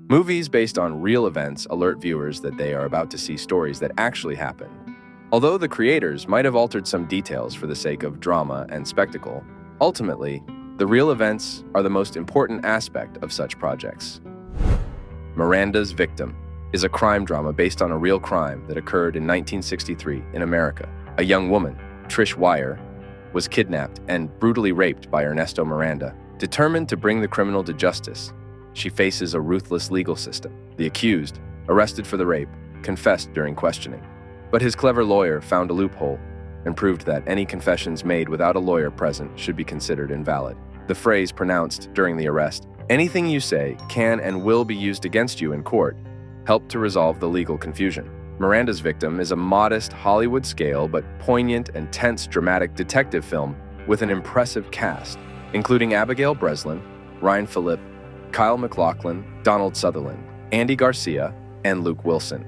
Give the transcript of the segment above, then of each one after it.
Movies based on real events alert viewers that they are about to see stories that actually happen. Although the creators might have altered some details for the sake of drama and spectacle, ultimately, the real events are the most important aspect of such projects. Miranda's Victim is a crime drama based on a real crime that occurred in 1963 in America. A young woman, Trish Wire, was kidnapped and brutally raped by Ernesto Miranda. Determined to bring the criminal to justice, she faces a ruthless legal system. The accused, arrested for the rape, confessed during questioning. But his clever lawyer found a loophole and proved that any confessions made without a lawyer present should be considered invalid. The phrase pronounced during the arrest, "Anything you say can and will be used against you in court," helped to resolve the legal confusion. Miranda's Victim is a modest Hollywood-scale but poignant and tense dramatic detective film with an impressive cast, including Abigail Breslin, Ryan Phillippe, Kyle MacLachlan, Donald Sutherland, Andy Garcia, and Luke Wilson.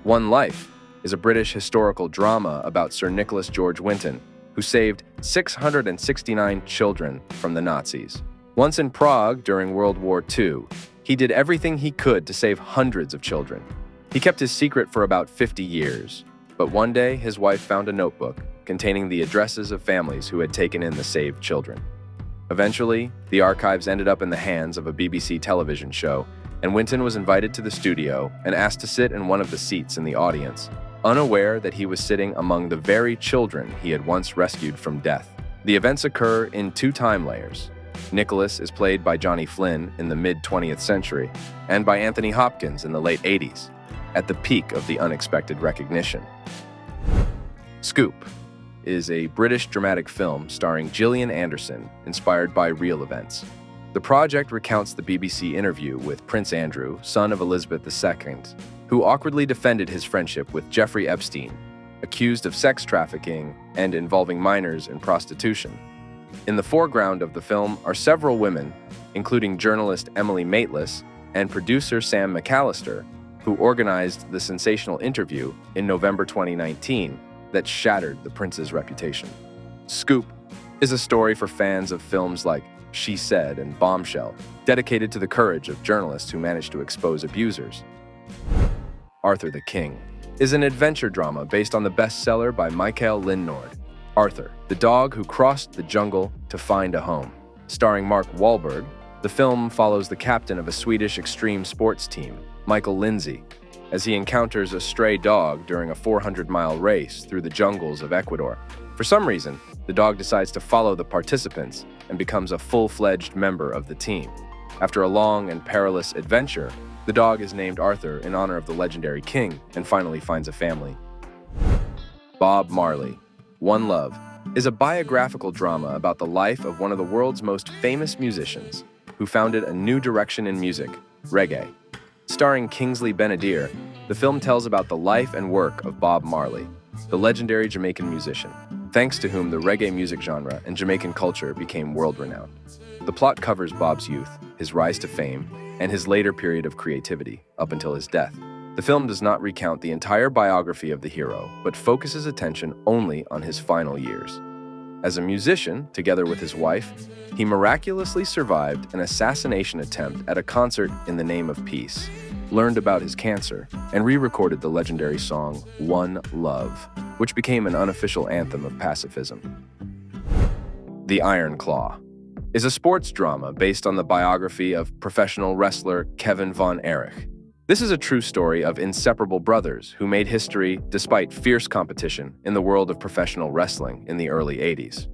One Life is a British historical drama about Sir Nicholas George Winton, who saved 669 children from the Nazis. Once in Prague during World War II, he did everything he could to save hundreds of children. He kept his secret for about 50 years, but one day his wife found a notebook containing the addresses of families who had taken in the saved children. Eventually, the archives ended up in the hands of a BBC television show, and Winton was invited to the studio and asked to sit in one of the seats in the audience, unaware that he was sitting among the very children he had once rescued from death. The events occur in two time layers. Nicholas is played by Johnny Flynn in the mid-20th century and by Anthony Hopkins in the late 80s, at the peak of the unexpected recognition. Scoop is a British dramatic film starring Gillian Anderson, inspired by real events. The project recounts the BBC interview with Prince Andrew, son of Elizabeth II, who awkwardly defended his friendship with Jeffrey Epstein, accused of sex trafficking and involving minors in prostitution. In the foreground of the film are several women, including journalist Emily Maitlis and producer Sam McAllister, who organized the sensational interview in November 2019 that shattered the prince's reputation. Scoop is a story for fans of films like She Said and Bombshell, dedicated to the courage of journalists who managed to expose abusers. Arthur the King is an adventure drama based on the bestseller by Mikael Lindnord, Arthur, the dog who crossed the jungle to find a home. Starring Mark Wahlberg, the film follows the captain of a Swedish extreme sports team, Michael Lindsay, as he encounters a stray dog during a 400-mile race through the jungles of Ecuador. For some reason, the dog decides to follow the participants and becomes a full-fledged member of the team. After a long and perilous adventure, the dog is named Arthur in honor of the legendary king and finally finds a family. Bob Marley, One Love, is a biographical drama about the life of one of the world's most famous musicians, who founded a new direction in music, reggae. Starring Kingsley Ben-Adir, the film tells about the life and work of Bob Marley, the legendary Jamaican musician, thanks to whom the reggae music genre and Jamaican culture became world-renowned. The plot covers Bob's youth, his rise to fame, and his later period of creativity, up until his death. The film does not recount the entire biography of the hero, but focuses attention only on his final years. As a musician, together with his wife, he miraculously survived an assassination attempt at a concert in the name of peace, learned about his cancer, and re-recorded the legendary song One Love, which became an unofficial anthem of pacifism. The Iron Claw is a sports drama based on the biography of professional wrestler Kevin Von Erich. This is a true story of inseparable brothers who made history despite fierce competition in the world of professional wrestling in the early 80s.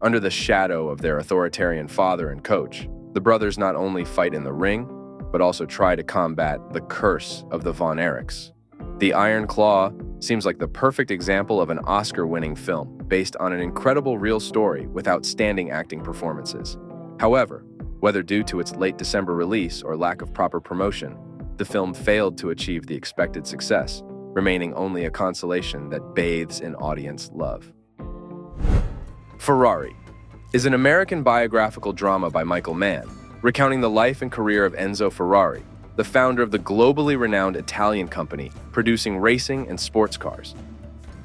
Under the shadow of their authoritarian father and coach, the brothers not only fight in the ring, but also try to combat the curse of the Von Erichs. The Iron Claw seems like the perfect example of an Oscar-winning film based on an incredible real story with outstanding acting performances. However, whether due to its late December release or lack of proper promotion, the film failed to achieve the expected success, remaining only a consolation that bathes in audience love. Ferrari is an American biographical drama by Michael Mann, recounting the life and career of Enzo Ferrari, the founder of the globally renowned Italian company producing racing and sports cars.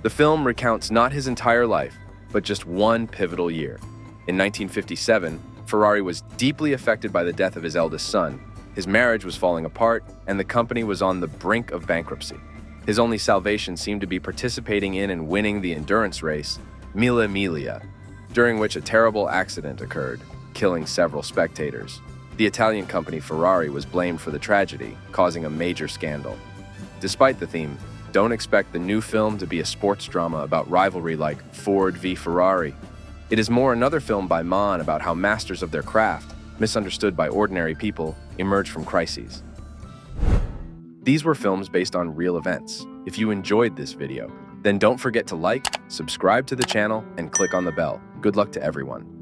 The film recounts not his entire life, but just one pivotal year. In 1957, Ferrari was deeply affected by the death of his eldest son, His marriage was falling apart, and the company was on the brink of bankruptcy. His only salvation seemed to be participating in and winning the endurance race, Mille Miglia, during which a terrible accident occurred, killing several spectators. The Italian company Ferrari was blamed for the tragedy, causing a major scandal. Despite the theme, don't expect the new film to be a sports drama about rivalry like Ford v Ferrari. It is more another film by Mann about how masters of their craft, misunderstood by ordinary people, emerge from crises. These were films based on real events. If you enjoyed this video, then don't forget to like, subscribe to the channel, and click on the bell. Good luck to everyone.